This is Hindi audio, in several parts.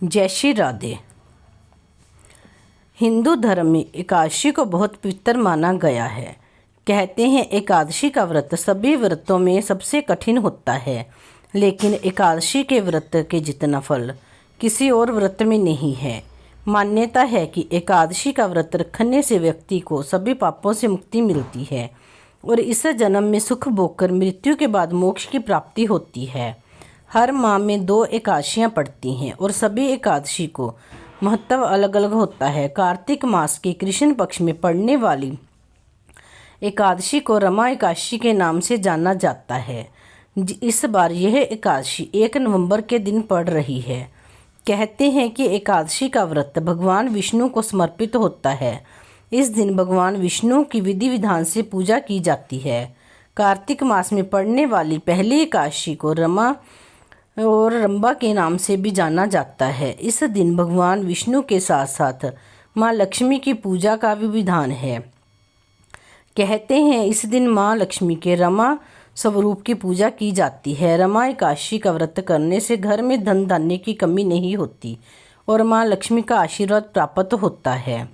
जय श्री राधे। हिंदू धर्म में एकादशी को बहुत पवित्र माना गया है। कहते हैं एकादशी का व्रत सभी व्रतों में सबसे कठिन होता है, लेकिन एकादशी के व्रत के जितना फल किसी और व्रत में नहीं है। मान्यता है कि एकादशी का व्रत रखने से व्यक्ति को सभी पापों से मुक्ति मिलती है और इस जन्म में सुख भोगकर मृत्यु के बाद मोक्ष की प्राप्ति होती है। हर माह में 2 एकादशियाँ पड़ती हैं और सभी एकादशी को महत्व अलग अलग होता है। कार्तिक मास के कृष्ण पक्ष में पड़ने वाली एकादशी को रमा एकादशी के नाम से जाना जाता है। इस बार यह एकादशी 1 नवंबर के दिन पड़ रही है। कहते हैं कि एकादशी का व्रत भगवान विष्णु को समर्पित होता है। इस दिन भगवान विष्णु की विधि विधान से पूजा की जाती है। कार्तिक मास में पड़ने वाली पहली एकादशी को रमा और रंबा के नाम से भी जाना जाता है। इस दिन भगवान विष्णु के साथ साथ माँ लक्ष्मी की पूजा का भी विधान है। कहते हैं इस दिन माँ लक्ष्मी के रमा स्वरूप की पूजा की जाती है। रमा एकादशी का व्रत करने से घर में धन धान्य की कमी नहीं होती और माँ लक्ष्मी का आशीर्वाद प्राप्त होता है।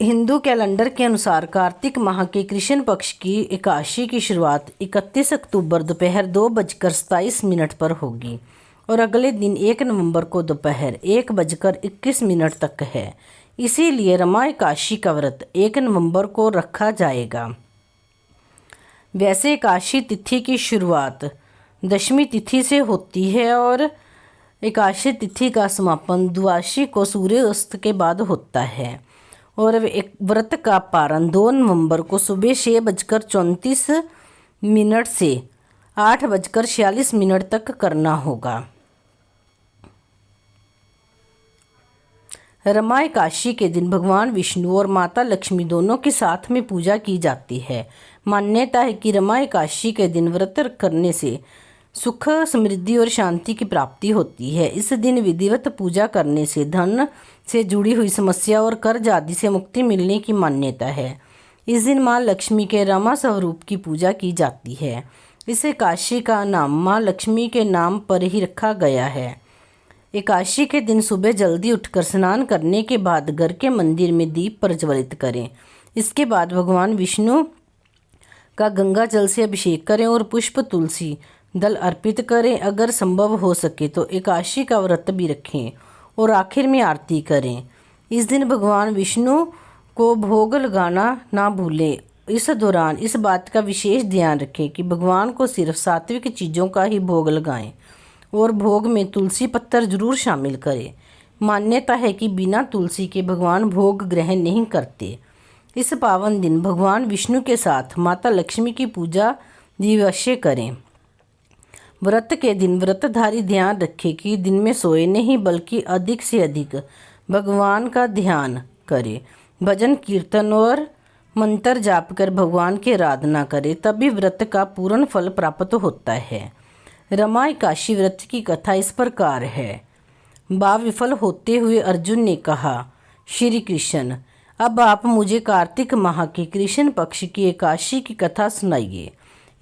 हिंदू कैलेंडर के अनुसार कार्तिक माह के कृष्ण पक्ष की एकादशी की शुरुआत 31 अक्टूबर दोपहर 2:27 पर होगी और अगले दिन 1 नवंबर को दोपहर 1:21 तक है। इसीलिए रमा एकादशी का व्रत 1 नवंबर को रखा जाएगा। वैसे एकादशी तिथि की शुरुआत दशमी तिथि से होती है और एकादशी तिथि का समापन द्वादशी को सूर्यास्त के बाद होता है और एक व्रत का पारण 2 नवंबर को सुबह 6:34 से 8:46 तक करना होगा। रमा एकादशी के दिन भगवान विष्णु और माता लक्ष्मी दोनों के साथ में पूजा की जाती है। मान्यता है कि रमा एकादशी के दिन व्रत करने से सुख समृद्धि और शांति की प्राप्ति होती है। इस दिन विधिवत पूजा करने से धन से जुड़ी हुई समस्या और कर्ज आदि से मुक्ति मिलने की मान्यता है। इस दिन माँ लक्ष्मी के रमा स्वरूप की पूजा की जाती है। इस एकादशी का नाम माँ लक्ष्मी के नाम पर ही रखा गया है। एकादशी के दिन सुबह जल्दी उठकर स्नान करने के बाद घर के मंदिर में दीप प्रज्वलित करें। इसके बाद भगवान विष्णु का गंगा जल से अभिषेक करें और पुष्प तुलसी दल अर्पित करें। अगर संभव हो सके तो एकादशी का व्रत भी रखें और आखिर में आरती करें। इस दिन भगवान विष्णु को भोग लगाना ना भूलें। इस दौरान इस बात का विशेष ध्यान रखें कि भगवान को सिर्फ सात्विक चीज़ों का ही भोग लगाएं और भोग में तुलसी पत्तर जरूर शामिल करें। मान्यता है कि बिना तुलसी के भगवान भोग ग्रहण नहीं करते। इस पावन दिन भगवान विष्णु के साथ माता लक्ष्मी की पूजा अवश्य करें। व्रत के दिन व्रतधारी ध्यान रखें कि दिन में सोए नहीं बल्कि अधिक से अधिक भगवान का ध्यान करें। भजन कीर्तन और मंत्र जाप कर भगवान की आराधना करें, तभी व्रत का पूर्ण फल प्राप्त होता है। रमा एकादशी व्रत की कथा इस प्रकार है। भाव विफल होते हुए अर्जुन ने कहा, श्री कृष्ण अब आप मुझे कार्तिक माह के कृष्ण पक्ष की एकादशी की कथा सुनाइए।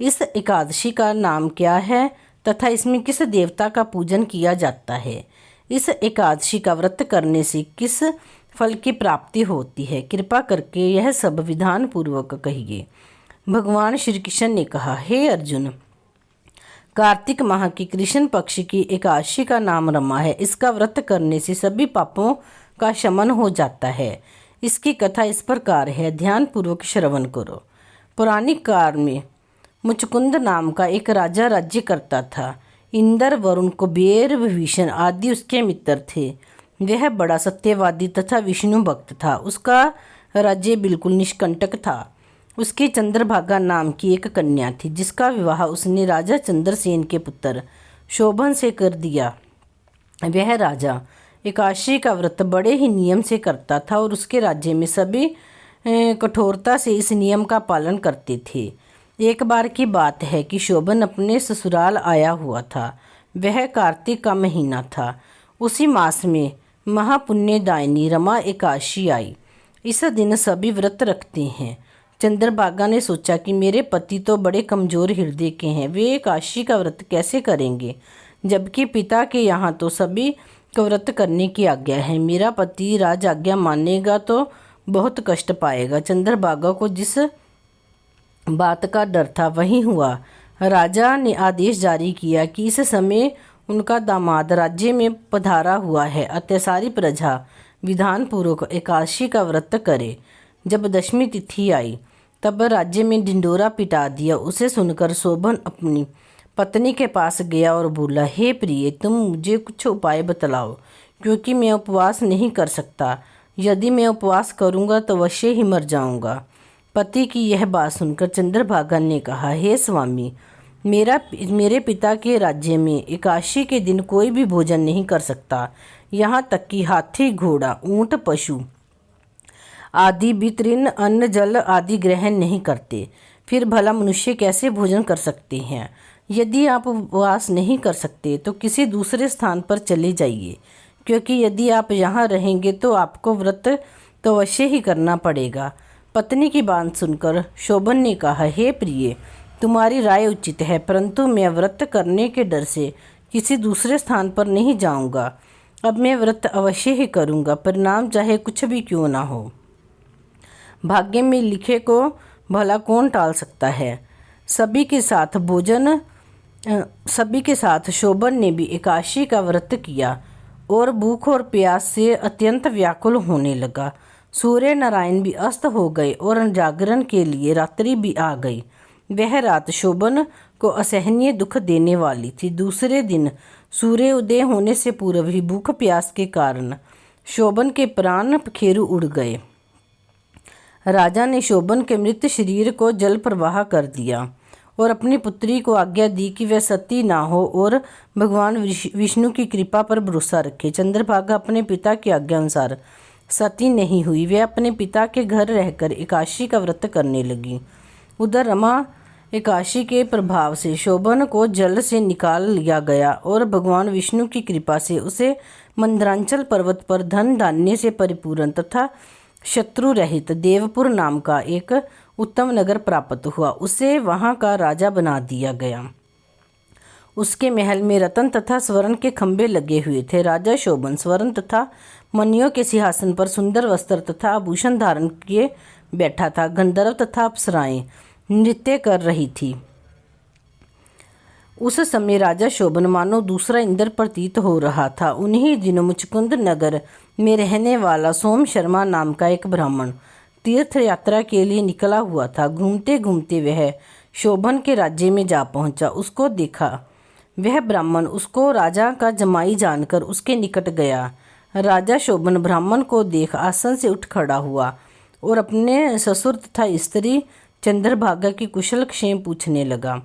इस एकादशी का नाम क्या है तथा इसमें किस देवता का पूजन किया जाता है? इस एकादशी का व्रत करने से किस फल की प्राप्ति होती है? कृपा करके यह सब विधान पूर्वक कहिए। भगवान श्री कृष्ण ने कहा, हे अर्जुन, कार्तिक माह की कृष्ण पक्ष की एकादशी का नाम रमा है। इसका व्रत करने से सभी पापों का शमन हो जाता है। इसकी कथा इस प्रकार है, ध्यान पूर्वक श्रवण करो। पौराणिक काल में मुचकुंद नाम का एक राजा राज्य करता था। इंद्र, वरुण, कुबेर, विभीषण आदि उसके मित्र थे। वह बड़ा सत्यवादी तथा विष्णु भक्त था। उसका राज्य बिल्कुल निष्कंटक था। उसकी चंद्रभागा नाम की एक कन्या थी, जिसका विवाह उसने राजा चंद्रसेन के पुत्र शोभन से कर दिया। वह राजा एकादशी का व्रत बड़े ही नियम से करता था और उसके राज्य में सभी कठोरता से इस नियम का पालन करते थे। एक बार की बात है कि शोभन अपने ससुराल आया हुआ था। वह कार्तिक का महीना था। उसी मास में महापुण्यदायिनी रमा एकादशी आई। इस दिन सभी व्रत रखते हैं। चंद्रभागा ने सोचा कि मेरे पति तो बड़े कमज़ोर हृदय के हैं, वे एकादशी का व्रत कैसे करेंगे। जबकि पिता के यहाँ तो सभी को व्रत करने की आज्ञा है। मेरा पति राज आज्ञा मानेगा तो बहुत कष्ट पाएगा। चंद्रभागा को जिस बात का डर था वही हुआ। राजा ने आदेश जारी किया कि इस समय उनका दामाद राज्य में पधारा हुआ है, अतः सारी प्रजा विधान पूर्वक एकादशी का व्रत करे। जब दशमी तिथि आई तब राज्य में ढिंढोरा पिटा दिया। उसे सुनकर शोभन अपनी पत्नी के पास गया और बोला, हे प्रिय, तुम मुझे कुछ उपाय बतलाओ, क्योंकि मैं उपवास नहीं कर सकता। यदि मैं उपवास करूँगा तो अवश्य ही मर जाऊँगा। पति की यह बात सुनकर चंद्रभागा ने कहा, हे स्वामी, मेरे पिता के राज्य में एकादशी के दिन कोई भी भोजन नहीं कर सकता। यहाँ तक कि हाथी, घोड़ा, ऊंट, पशु आदि भी तृण, अन्न, जल आदि ग्रहण नहीं करते। फिर भला मनुष्य कैसे भोजन कर सकते हैं? यदि आप उपवास नहीं कर सकते तो किसी दूसरे स्थान पर चले जाइए, क्योंकि यदि आप यहाँ रहेंगे तो आपको व्रत तो अवश्य ही करना पड़ेगा। पत्नी की बात सुनकर शोभन ने कहा, हे प्रिय, तुम्हारी राय उचित है, परंतु मैं व्रत करने के डर से किसी दूसरे स्थान पर नहीं जाऊंगा। अब मैं व्रत अवश्य ही करूंगा, परिणाम चाहे कुछ भी क्यों ना हो। भाग्य में लिखे को भला कौन टाल सकता है। सभी के साथ शोभन ने भी एकादशी का व्रत किया और भूख और प्यास से अत्यंत व्याकुल होने लगा। सूर्य नारायण भी अस्त हो गए और जागरण के लिए रात्रि भी आ गई। वह रात शोभन को असहनीय दुख देने वाली थी। दूसरे दिन सूर्य उदय होने से पूर्व ही भूख प्यास के कारण शोभन के प्राण पखेरु उड़ गए। राजा ने शोभन के मृत शरीर को जल प्रवाह कर दिया और अपनी पुत्री को आज्ञा दी कि वह सती ना हो और भगवान विष्णु की कृपा पर भरोसा रखे। चंद्रभागा अपने पिता की आज्ञा अनुसार सती नहीं हुई। वह अपने पिता के घर रहकर एकादशी का व्रत करने लगी। उधर रमा एकादशी के प्रभाव से शोभन को जल से निकाल लिया गया और भगवान विष्णु की कृपा से उसे मंदरांचल पर्वत पर धन धान्य से परिपूर्ण तथा शत्रु रहित देवपुर नाम का एक उत्तम नगर प्राप्त हुआ। उसे वहां का राजा बना दिया गया। उसके महल में रत्न तथा स्वर्ण के खंभे लगे हुए थे। राजा शोभन स्वर्ण तथा मणियों के सिंहासन पर सुंदर वस्त्र तथा आभूषण धारण किए बैठा था। गंधर्व तथा अप्सराएं नृत्य कर रही थी। उस समय राजा शोभन मानो दूसरा इंद्र प्रतीत हो रहा था। उन्हीं दिनों मुचकुंद नगर में रहने वाला सोम शर्मा नाम का एक ब्राह्मण तीर्थ यात्रा के लिए निकला हुआ था। घूमते घूमते वह शोभन के राज्य में जा पहुंचा। उसको देखा। वह ब्राह्मण उसको राजा का जमाई जानकर उसके निकट गया। राजा शोभन ब्राह्मण को देख आसन से उठ खड़ा हुआ और अपने ससुर तथा स्त्री चंद्रभागा की कुशल क्षेम पूछने लगा।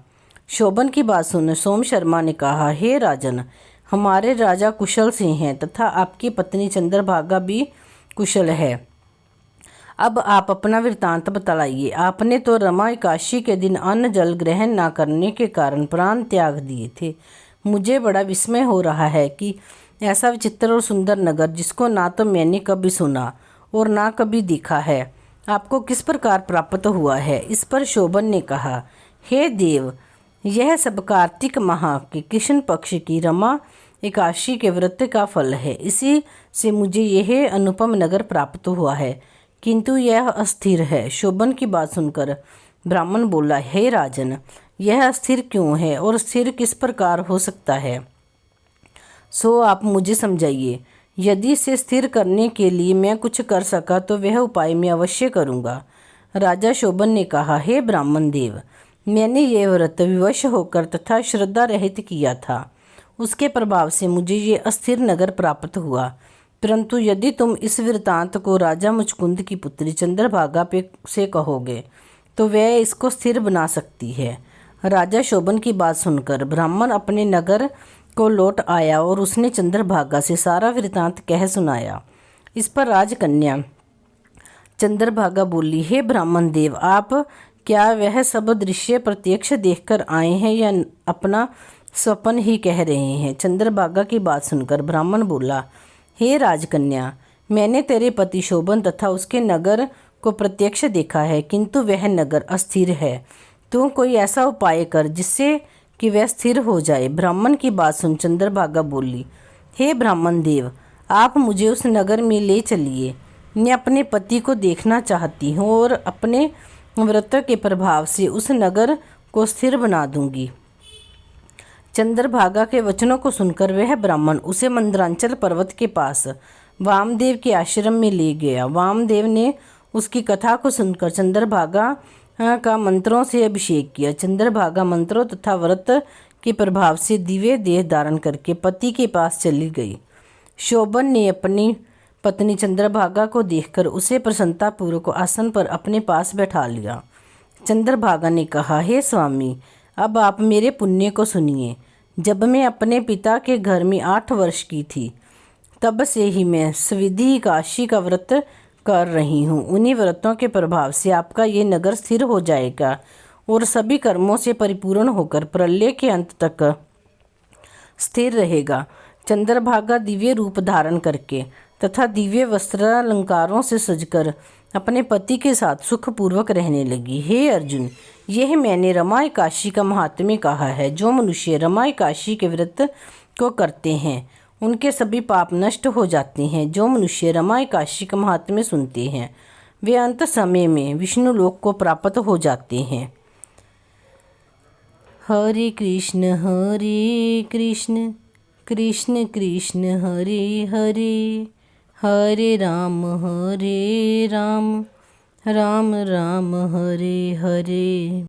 शोभन की बात सुन सोम शर्मा ने कहा, हे राजन, हमारे राजा कुशल से हैं तथा आपकी पत्नी चंद्रभागा भी कुशल है। अब आप अपना वृत्तांत बतलाइए। आपने तो रमा एकादशी के दिन अन्न जल ग्रहण न करने के कारण प्राण त्याग दिए थे। मुझे बड़ा विस्मय हो रहा है कि ऐसा विचित्र और सुंदर नगर, जिसको ना तो मैंने कभी सुना और ना कभी देखा है, आपको किस प्रकार प्राप्त हुआ है। इस पर शोभन ने कहा, हे देव, यह सब कार्तिक माह के कृष्ण पक्ष की रमा एकादशी के व्रत का फल है। इसी से मुझे यह अनुपम नगर प्राप्त हुआ है, किंतु यह अस्थिर है। शोभन की बात सुनकर ब्राह्मण बोला, हे राजन, यह अस्थिर क्यों है और स्थिर किस प्रकार हो सकता है, सो आप मुझे समझाइए। यदि इसे स्थिर करने के लिए मैं कुछ कर सका तो वह उपाय मैं अवश्य करूँगा। राजा शोभन ने कहा, हे ब्राह्मण देव, मैंने यह व्रत विवश होकर तथा श्रद्धा रहित किया था। उसके प्रभाव से मुझे ये अस्थिर नगर प्राप्त हुआ। परंतु यदि तुम इस वृत्तांत को राजा मुचकुंद की पुत्री चंद्रभागा से कहोगे तो वह इसको स्थिर बना सकती है। राजा शोभन की बात सुनकर ब्राह्मण अपने नगर को लौट आया और उसने चंद्रभागा से सारा वृत्तांत कह सुनाया। इस पर राजकन्या चंद्रभागा बोली, हे ब्राह्मण देव, आप क्या वह सब दृश्य प्रत्यक्ष देखकर आए हैं या अपना स्वप्न ही कह रहे हैं। चंद्रभागा की बात सुनकर ब्राह्मण बोला, हे राजकन्या, मैंने तेरे पति शोभन तथा उसके नगर को प्रत्यक्ष देखा है, किंतु वह नगर अस्थिर है। तू कोई ऐसा उपाय कर जिससे कि वह स्थिर हो जाए। ब्राह्मण की बात सुन चंद्रभागा बोली, हे ब्राह्मण देव, आप मुझे उस नगर में ले चलिए। मैं अपने पति को देखना चाहती हूँ और अपने व्रत के प्रभाव से उस नगर को स्थिर बना दूंगी। चंद्रभागा के वचनों को सुनकर वह ब्राह्मण उसे मंदरांचल पर्वत के पास वामदेव के आश्रम में ले गया। वामदेव ने उसकी कथा को सुनकर चंद्रभागा का मंत्रों से अभिषेक किया। चंद्रभागा मंत्रों तथा व्रत के प्रभाव से दिव्य देह धारण करके पति के पास चली गई। शोभन ने अपनी पत्नी चंद्रभागा को देखकर उसे प्रसन्नतापूर्वक आसन पर अपने पास बैठा लिया। चंद्रभागा ने कहा, हे स्वामी, अब आप मेरे पुण्य को सुनिए। जब मैं अपने पिता के घर में 8 वर्ष की थी, तब से ही मैं स्विधि एकादशी का व्रत कर रही हूँ। उन्हीं व्रतों के प्रभाव से आपका ये नगर स्थिर हो जाएगा और सभी कर्मों से परिपूर्ण होकर प्रलय के अंत तक स्थिर रहेगा। चंद्रभागा दिव्य रूप धारण करके तथा दिव्य वस्त्रालंकारों से सजकर अपने पति के साथ सुखपूर्वक रहने लगी। हे अर्जुन, यह मैंने रमा एकादशी का महात्म्य कहा है। जो मनुष्य रमा एकादशी के व्रत को करते हैं उनके सभी पाप नष्ट हो जाते हैं। जो मनुष्य रमा एकादशी का महात्म्य सुनते हैं वे अंत समय में विष्णु लोक को प्राप्त हो जाते हैं। हरे कृष्ण कृष्ण कृष्ण हरे हरे, हरे राम राम राम हरे हरे।